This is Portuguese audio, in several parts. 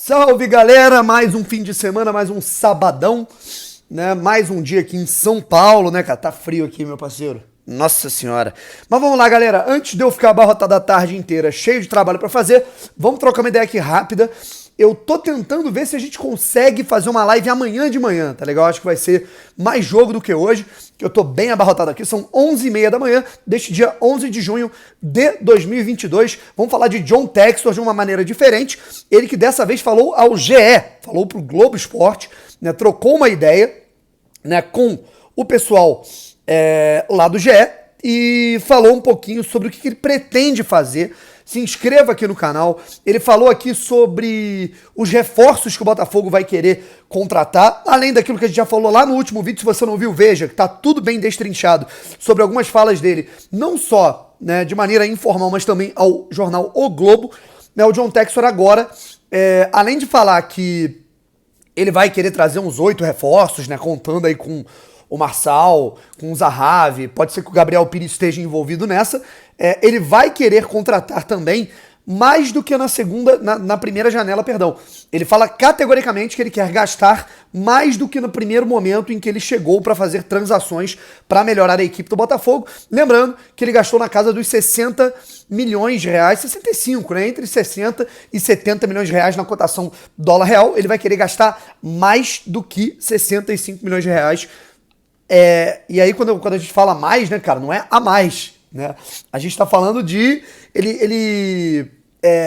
Salve, galera! Mais um fim de semana, mais um sabadão, né? Mais um dia aqui em São Paulo, né, cara? Tá frio aqui, meu parceiro. Nossa senhora. Mas vamos lá, galera. Antes de eu ficar abarrotado a tarde inteira, cheio de trabalho pra fazer, vamos trocar uma ideia aqui rápida. Eu tô tentando ver se a gente consegue fazer uma live amanhã de manhã, tá legal? Acho que vai ser mais jogo do que hoje, que eu tô bem abarrotado aqui. São 11h30 da manhã deste dia 11 de junho de 2022. Vamos falar de John Textor de uma maneira diferente. Ele que dessa vez falou ao GE, falou pro Globo Esporte, né? Trocou uma ideia, né, com o pessoal lá do GE e falou um pouquinho sobre o que ele pretende fazer. Se inscreva aqui no canal. Ele falou aqui sobre os reforços que o Botafogo vai querer contratar, além daquilo que a gente já falou lá no último vídeo. Se você não viu, veja, que tá tudo bem destrinchado sobre algumas falas dele, não só, né, de maneira informal, mas também ao jornal O Globo. Né, o John Textor agora, além de falar que ele vai querer trazer uns 8 reforços, né, contando aí com o Marçal, com o Zahavi, pode ser que o Gabriel Pires esteja envolvido nessa. Ele vai querer contratar também mais do que na primeira janela, perdão. Ele fala categoricamente que ele quer gastar mais do que no primeiro momento em que ele chegou para fazer transações para melhorar a equipe do Botafogo. Lembrando que ele gastou na casa dos 60 milhões de reais, 65, né? Entre 60 e 70 milhões de reais na cotação dólar real. Ele vai querer gastar mais do que 65 milhões de reais. E aí quando a gente fala mais, né, cara, não é a mais, né? A gente tá falando de ele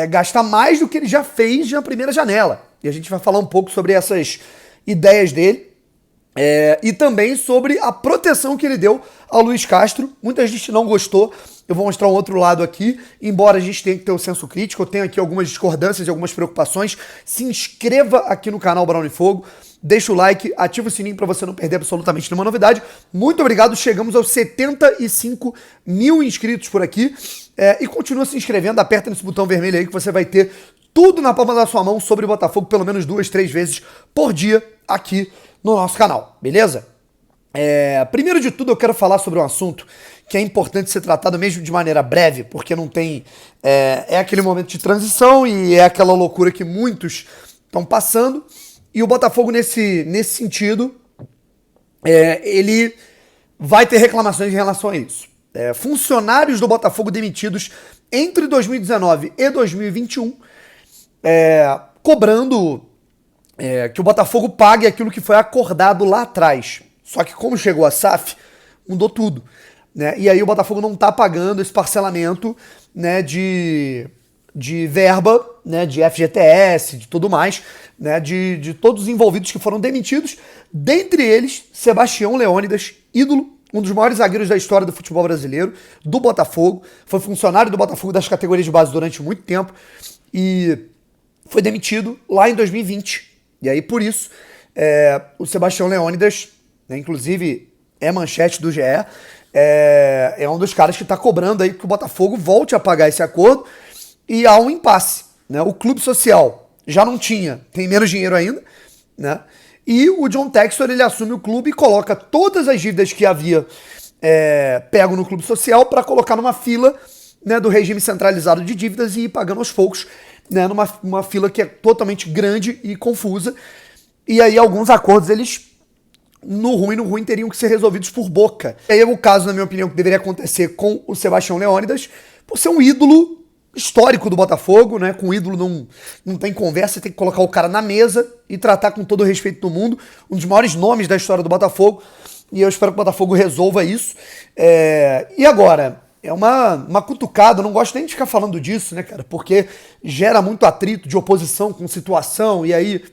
gastar mais do que ele já fez na primeira janela. E a gente vai falar um pouco sobre essas ideias dele e também sobre a proteção que ele deu ao Luiz Castro. Muita gente não gostou. Eu vou mostrar um outro lado aqui, embora a gente tenha que ter o senso crítico. Eu tenho aqui algumas discordâncias e algumas preocupações. Se inscreva aqui no canal Brown e Fogo. Deixa o like, ativa o sininho para você não perder absolutamente nenhuma novidade. Muito obrigado, chegamos aos 75 mil inscritos por aqui. E continua se inscrevendo, aperta nesse botão vermelho aí que você vai ter tudo na palma da sua mão sobre o Botafogo, pelo menos 2, 3 vezes por dia aqui no nosso canal, beleza? Primeiro de tudo eu quero falar sobre um assunto que é importante ser tratado mesmo de maneira breve, porque não tem... É aquele momento de transição e é aquela loucura que muitos estão passando. E o Botafogo, nesse sentido, ele vai ter reclamações em relação a isso. Funcionários do Botafogo demitidos entre 2019 e 2021, cobrando que o Botafogo pague aquilo que foi acordado lá atrás. Só que como chegou a SAF, mudou tudo, né? E aí o Botafogo não está pagando esse parcelamento, né, de verba, né, de FGTS, de tudo mais, né, de todos os envolvidos que foram demitidos, dentre eles Sebastião Leônidas, ídolo, um dos maiores zagueiros da história do futebol brasileiro, do Botafogo, foi funcionário do Botafogo das categorias de base durante muito tempo e foi demitido lá em 2020. E aí, por isso, o Sebastião Leônidas, né, inclusive é manchete do GE, é um dos caras que está cobrando aí que o Botafogo volte a pagar esse acordo. E há um impasse, né? O clube social já não tinha, tem menos dinheiro ainda, né? E o John Textor, ele assume o clube e coloca todas as dívidas que havia pego no clube social para colocar numa fila, né, do regime centralizado de dívidas e ir pagando aos poucos, né, numa fila que é totalmente grande e confusa. E aí alguns acordos, eles, no ruim, teriam que ser resolvidos por boca. E aí é o caso, na minha opinião, que deveria acontecer com o Sebastião Leônidas, por ser um ídolo histórico do Botafogo, né? Com o ídolo não tem conversa, tem que colocar o cara na mesa e tratar com todo o respeito do mundo, um dos maiores nomes da história do Botafogo, e eu espero que o Botafogo resolva isso. E agora, é uma cutucada, eu não gosto nem de ficar falando disso, né, cara, porque gera muito atrito de oposição com situação, e aí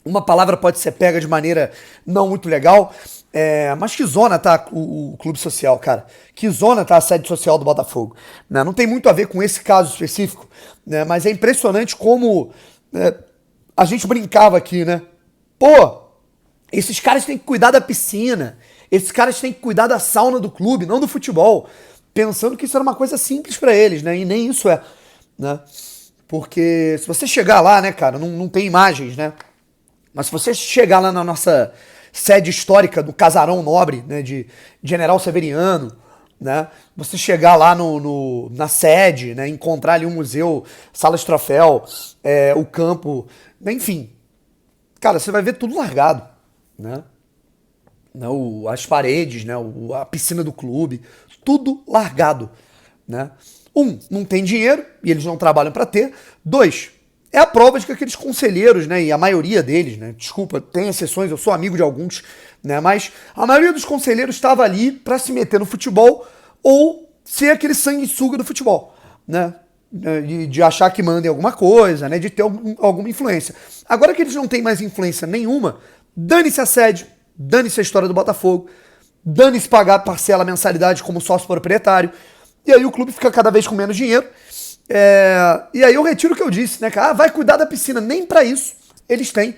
uma palavra pode ser pega de maneira não muito legal. Mas que zona tá o clube social, cara? Que zona tá a sede social do Botafogo? Né? Não tem muito a ver com esse caso específico, né? Mas é impressionante como a gente brincava aqui, né? Pô, esses caras têm que cuidar da piscina, esses caras têm que cuidar da sauna do clube, não do futebol, pensando que isso era uma coisa simples pra eles, né? E nem isso é, né? Porque se você chegar lá, né, cara, não tem imagens, né? Mas se você chegar lá na nossa sede histórica do Casarão Nobre, né, de General Severiano, né? Você chegar lá na sede, né? Encontrar ali um museu, sala de troféu, o campo, enfim. Cara, você vai ver tudo largado, né? As paredes, né? A piscina do clube, tudo largado, né? Não tem dinheiro e eles não trabalham para ter. 2, é a prova de que aqueles conselheiros, né? E a maioria deles, né? Desculpa, tem exceções, eu sou amigo de alguns, né? Mas a maioria dos conselheiros estava ali para se meter no futebol ou ser aquele sanguessuga do futebol, né? De achar que mandem alguma coisa, né? De ter alguma influência. Agora que eles não têm mais influência nenhuma, dane-se a sede, dane-se a história do Botafogo, dane-se pagar parcela mensalidade como sócio proprietário, e aí o clube fica cada vez com menos dinheiro. E aí eu retiro o que eu disse, né, cara? Vai cuidar da piscina. Nem pra isso eles têm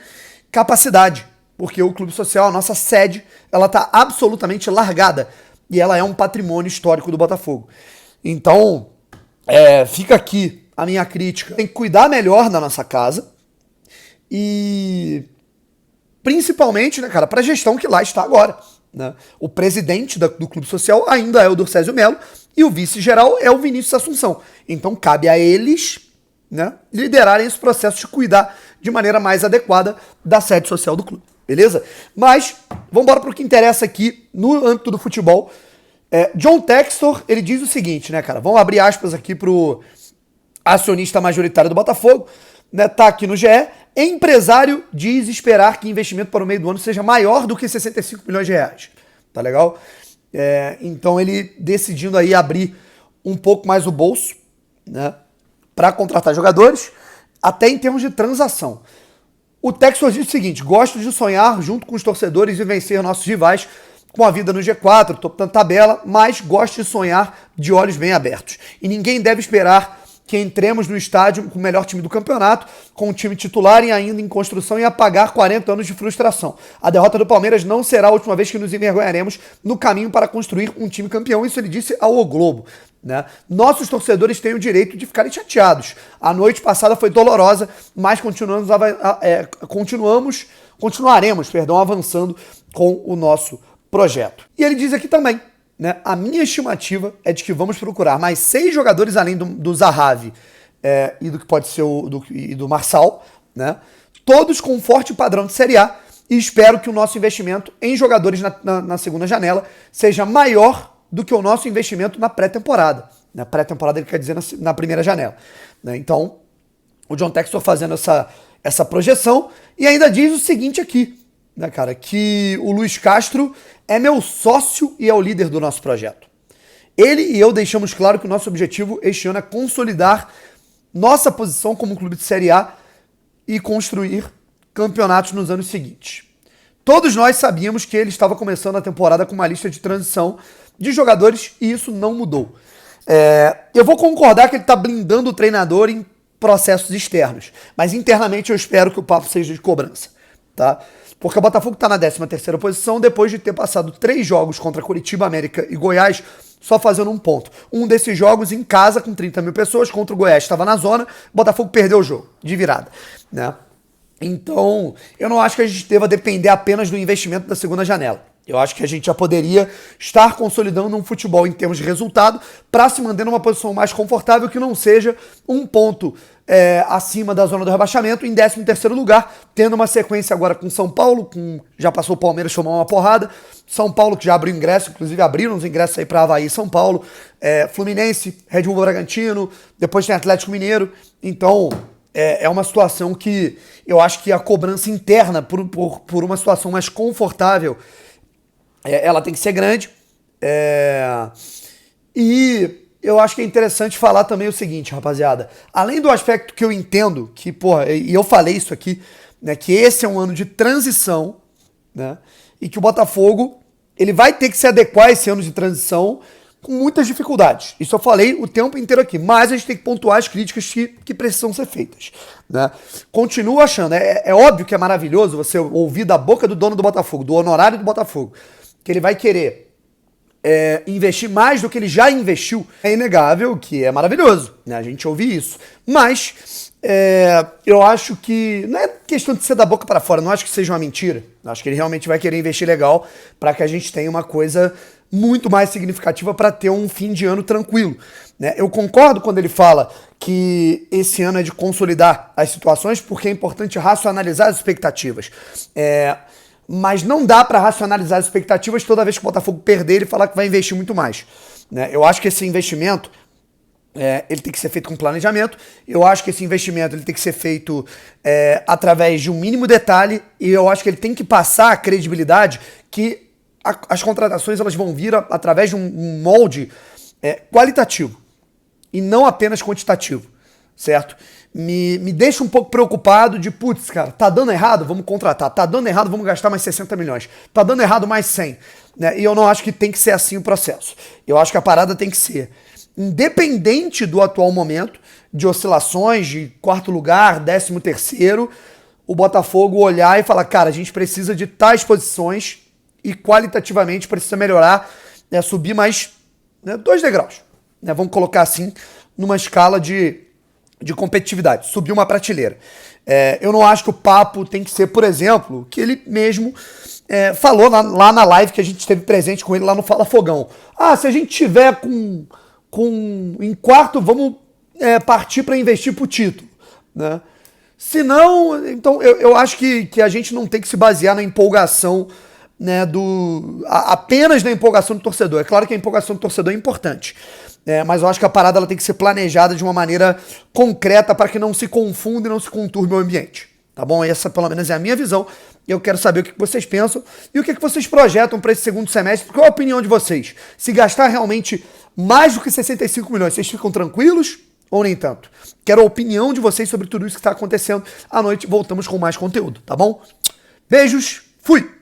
capacidade, porque o Clube Social, a nossa sede, ela tá absolutamente largada, e ela é um patrimônio histórico do Botafogo. Então, fica aqui a minha crítica. Tem que cuidar melhor da nossa casa, e principalmente, né, cara, pra gestão que lá está agora, né? O presidente do Clube Social ainda é o Dorcésio Melo e o vice-geral é o Vinícius Assunção. Então cabe a eles, né, liderarem esse processo de cuidar de maneira mais adequada da sede social do clube, beleza? Mas vamos embora para o que interessa aqui no âmbito do futebol. John Textor, ele diz o seguinte, né, cara? Vamos abrir aspas aqui pro acionista majoritário do Botafogo, né? Tá aqui no GE. Empresário diz esperar que investimento para o meio do ano seja maior do que 65 milhões de reais. Tá legal? Então ele decidindo aí abrir um pouco mais o bolso, né, para contratar jogadores, até em termos de transação. O Texas diz o seguinte: gosto de sonhar junto com os torcedores e vencer nossos rivais com a vida no G4, topo da tabela, mas gosto de sonhar de olhos bem abertos. E ninguém deve esperar que entremos no estádio com o melhor time do campeonato, com o time titular e ainda em construção e apagar 40 anos de frustração. A derrota do Palmeiras não será a última vez que nos envergonharemos no caminho para construir um time campeão. Isso ele disse ao O Globo, né? Nossos torcedores têm o direito de ficarem chateados. A noite passada foi dolorosa, mas continuaremos avançando com o nosso projeto. E ele diz aqui também, né, a minha estimativa é de que vamos procurar mais 6 jogadores além do Zahavi e do que pode ser do Marçal, né, todos com um forte padrão de Série A, e espero que o nosso investimento em jogadores na segunda janela seja maior do que o nosso investimento na pré-temporada. Na pré-temporada ele quer dizer na primeira janela, né? Então, o John Textor fazendo essa projeção, e ainda diz o seguinte aqui, né, cara, que o Luiz Castro é meu sócio e é o líder do nosso projeto. Ele e eu deixamos claro que o nosso objetivo este ano é consolidar nossa posição como clube de Série A e construir campeonatos nos anos seguintes. Todos nós sabíamos que ele estava começando a temporada com uma lista de transição de jogadores e isso não mudou. Eu vou concordar que ele está blindando o treinador em processos externos, mas internamente eu espero que o papo seja de cobrança, tá? Porque o Botafogo está na 13ª posição depois de ter passado 3 jogos contra Curitiba, América e Goiás, só fazendo um ponto. Um desses jogos em casa com 30 mil pessoas, contra o Goiás estava na zona, o Botafogo perdeu o jogo, de virada, né? Então, eu não acho que a gente deva depender apenas do investimento da segunda janela. Eu acho que a gente já poderia estar consolidando um futebol em termos de resultado para se manter numa posição mais confortável que não seja um ponto acima da zona do rebaixamento, em 13º lugar, tendo uma sequência agora com São Paulo, já passou o Palmeiras tomar uma porrada, São Paulo que já abriu ingresso, inclusive abriram os ingressos aí para Avaí e São Paulo, Fluminense, Red Bull Bragantino, depois tem Atlético Mineiro. Então é uma situação que eu acho que a cobrança interna por uma situação mais confortável ela tem que ser grande. E eu acho que é interessante falar também o seguinte, rapaziada. Além do aspecto que eu entendo, que, porra, e eu falei isso aqui, né, que esse é um ano de transição, né, e que o Botafogo ele vai ter que se adequar a esse ano de transição com muitas dificuldades. Isso eu falei o tempo inteiro aqui, mas a gente tem que pontuar as críticas que precisam ser feitas, né? Continuo achando, é óbvio que é maravilhoso você ouvir da boca do dono do Botafogo, do honorário do Botafogo, que ele vai querer investir mais do que ele já investiu. É inegável que é maravilhoso, né, a gente ouvir isso. Mas eu acho que não é questão de ser da boca para fora, não acho que seja uma mentira. Acho que ele realmente vai querer investir legal para que a gente tenha uma coisa muito mais significativa para ter um fim de ano tranquilo, né? Eu concordo quando ele fala que esse ano é de consolidar as situações, porque é importante racionalizar as expectativas. Mas não dá para racionalizar as expectativas toda vez que o Botafogo perder e falar que vai investir muito mais, né? Eu acho que esse investimento ele tem que ser feito com planejamento. Eu acho que esse investimento ele tem que ser feito através de um mínimo detalhe, e eu acho que ele tem que passar a credibilidade que as contratações elas vão vir através de um molde qualitativo e não apenas quantitativo, certo? Me deixa um pouco preocupado de, putz, cara, tá dando errado, vamos contratar. Tá dando errado, vamos gastar mais 60 milhões. Tá dando errado, mais 100. Né? E eu não acho que tem que ser assim o processo. Eu acho que a parada tem que ser independente do atual momento, de oscilações, de quarto lugar, 13º, o Botafogo olhar e falar, cara, a gente precisa de tais posições e qualitativamente precisa melhorar, subir mais 2 degraus. Vamos colocar assim, numa escala de competitividade, subir uma prateleira. Eu não acho que o papo tem que ser, por exemplo, que ele mesmo falou lá na live que a gente esteve presente com ele lá no Fala Fogão. Se a gente tiver em quarto, vamos partir para investir pro título, né? Se não, então eu acho que a gente não tem que se basear na empolgação, né, apenas na empolgação do torcedor. É claro que a empolgação do torcedor é importante, mas eu acho que a parada ela tem que ser planejada de uma maneira concreta para que não se confunda e não se conturbe o ambiente, tá bom? Essa pelo menos é a minha visão. Eu quero saber o que vocês pensam e o que vocês projetam para esse segundo semestre. Qual é a opinião de vocês? Se gastar realmente mais do que 65 milhões, vocês ficam tranquilos ou nem tanto? Quero a opinião de vocês sobre tudo isso que está acontecendo. À noite voltamos com mais conteúdo, tá bom? Beijos, fui!